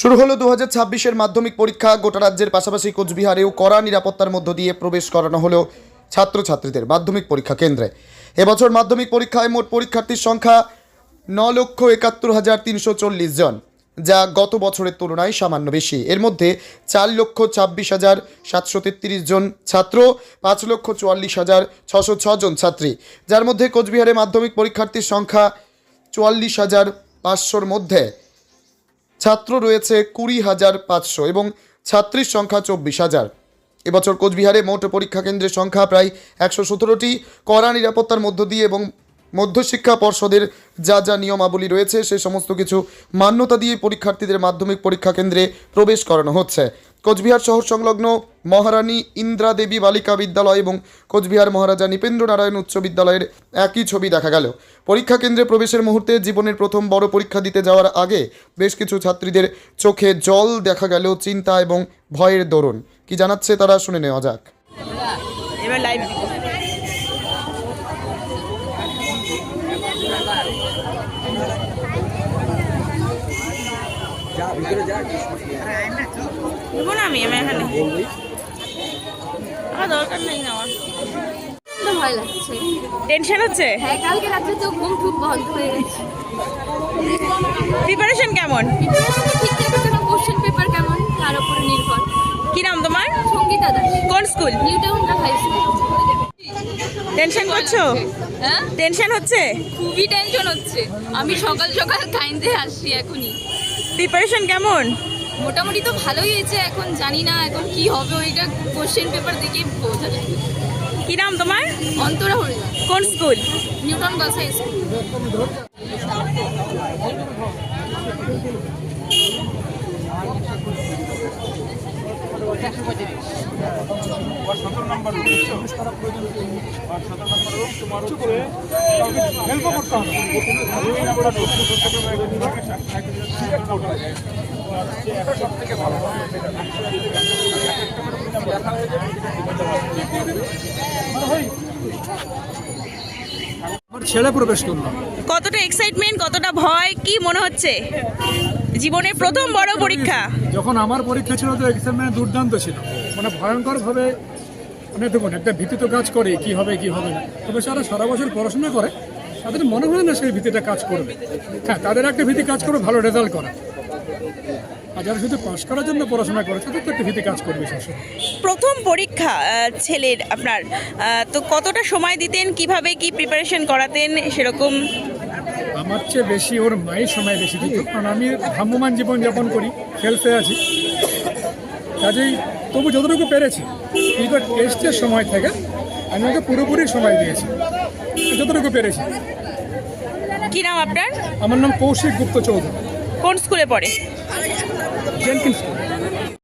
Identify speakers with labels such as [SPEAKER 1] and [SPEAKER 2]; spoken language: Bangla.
[SPEAKER 1] শুরু হলো 2026-এর মাধ্যমিক পরীক্ষা। গোটা রাজ্যের পাশাপাশি কোচবিহারেও কড়া নিরাপত্তার মধ্য দিয়ে প্রবেশ করানো হলো ছাত্রছাত্রীদের মাধ্যমিক পরীক্ষা কেন্দ্রে। এবছর মাধ্যমিক পরীক্ষায় মোট পরীক্ষার্থীর সংখ্যা 9,71,340 জন, যা গত বছরের তুলনায় সামান্য বেশি। এর মধ্যে 4,26,733 জন ছাত্র, 5,44,606 জন ছাত্রী, যার মধ্যে কোচবিহারে মাধ্যমিক পরীক্ষার্থীর সংখ্যা 44,500-র মধ্যে ছাত্র রয়েছে 20,500 এবং ছাত্রীর সংখ্যা 24,000। এবছর কোচবিহারে মোট পরীক্ষা কেন্দ্রের সংখ্যা প্রায় 117টি। কড়া নিরাপত্তার মধ্য দিয়ে এবং মধ্যশিক্ষা পর্ষদের যা যা নিয়মাবলী রয়েছে সে সমস্ত কিছু মান্যতা দিয়ে পরীক্ষার্থীদের মাধ্যমিক পরীক্ষা কেন্দ্রে প্রবেশ করানো হচ্ছে। কোচবিহার শহর সংলগ্ন মহারানী ইন্দ্রা দেবী বালিকা বিদ্যালয় এবং কোচবিহার মহারাজা নৃপেন্দ্র নারায়ণ উচ্চ বিদ্যালয়ের একই ছবি দেখা গেল। পরীক্ষা কেন্দ্রে প্রবেশের মুহূর্তে জীবনের প্রথম বড় পরীক্ষা দিতে যাওয়ার আগে বেশ কিছু ছাত্রীদের চোখে জল দেখা গেল, চিন্তা এবং ভয়ের দরুন। কি জানাচ্ছে তারা শুনে নেওয়া যাক।
[SPEAKER 2] এবার লাইভ দিব না আমি এখানে আমার দরকার নেই নেওয়ার।
[SPEAKER 3] ভয় লাগছে,
[SPEAKER 2] টেনশন হচ্ছে।
[SPEAKER 3] হ্যাঁ, কালকে রাত্রে তো ঘুম খুব বন্ধ হয়ে গেছে।
[SPEAKER 2] প্রিপারেশন কেমন?
[SPEAKER 3] ঠিকঠাক আছে না, কোশ্চেন পেপার কেমন তার উপরে নির্ভর।
[SPEAKER 2] কি নাম তোমার?
[SPEAKER 3] সঙ্গীতা দাস,
[SPEAKER 2] কোন school?
[SPEAKER 3] New town high school.
[SPEAKER 2] Tension করছো?
[SPEAKER 3] হ্যাঁ,
[SPEAKER 2] টেনশন হচ্ছে?
[SPEAKER 3] খুবই টেনশন হচ্ছে। আমি সকাল সকাল কাইন্দে আসছি এখনই।
[SPEAKER 2] প্রিপারেশন কেমন?
[SPEAKER 3] মোটামুটি তো ভালোই হয়েছে, এখন জানি না এখন কি হবে, ওইটা কোশ্চেন পেপার দেখে বোঝা যাবে।
[SPEAKER 2] কি নাম তোমার?
[SPEAKER 3] অন্তরা হরিজন,
[SPEAKER 2] কোন school?
[SPEAKER 3] New town girls high school.
[SPEAKER 4] আমার ছেলে প্রবেশ করলো।
[SPEAKER 2] কতটা এক্সাইটমেন্ট, কতটা ভয়, কি মনে হচ্ছে? জীবনের প্রথম বড় পরীক্ষা।
[SPEAKER 4] যখন আমার পরীক্ষা ছিল তো এক্সামে দুর্দান্ত ছিল, মানে ভয়ঙ্করভাবে, মানে দেখুন একটা ভীতি তো কাজ করে কি হবে কি হবে না। তবে যারা সারা বছর পড়াশোনা করে তাদের মনে হয় না সেই ভীতিটা কাজ করবে। হ্যাঁ, তাদের একটা ভীতি কাজ করবে ভালো রেজাল্ট করা, আর যারা শুধু পাস করার জন্য পড়াশোনা করে তাদের তো একটা ভীতি কাজ করবে সবসময়।
[SPEAKER 2] প্রথম পরীক্ষা ছেলের আপনার, তো কতটা সময় দিতেন, কিভাবে কি প্রিপারেশন করাতেন সেরকম?
[SPEAKER 4] আমার চেয়ে বেশি ওর মায়ের সময় বেশি দিত, কারণ আমি ভ্রাম্যমান জীবনযাপন করি, হেলথে আছি, কাজেই তবু যতটুকু পেরেছি কিন্তু টেস্টের সময় থেকে আমি ওকে পুরোপুরি সময় দিয়েছি যতটুকু পেরেছি।
[SPEAKER 2] কি নাম আপনার?
[SPEAKER 4] আমার নাম কৌশিক গুপ্ত চৌধুরী।
[SPEAKER 2] কোন স্কুলে পড়ে?
[SPEAKER 4] Jenkins school.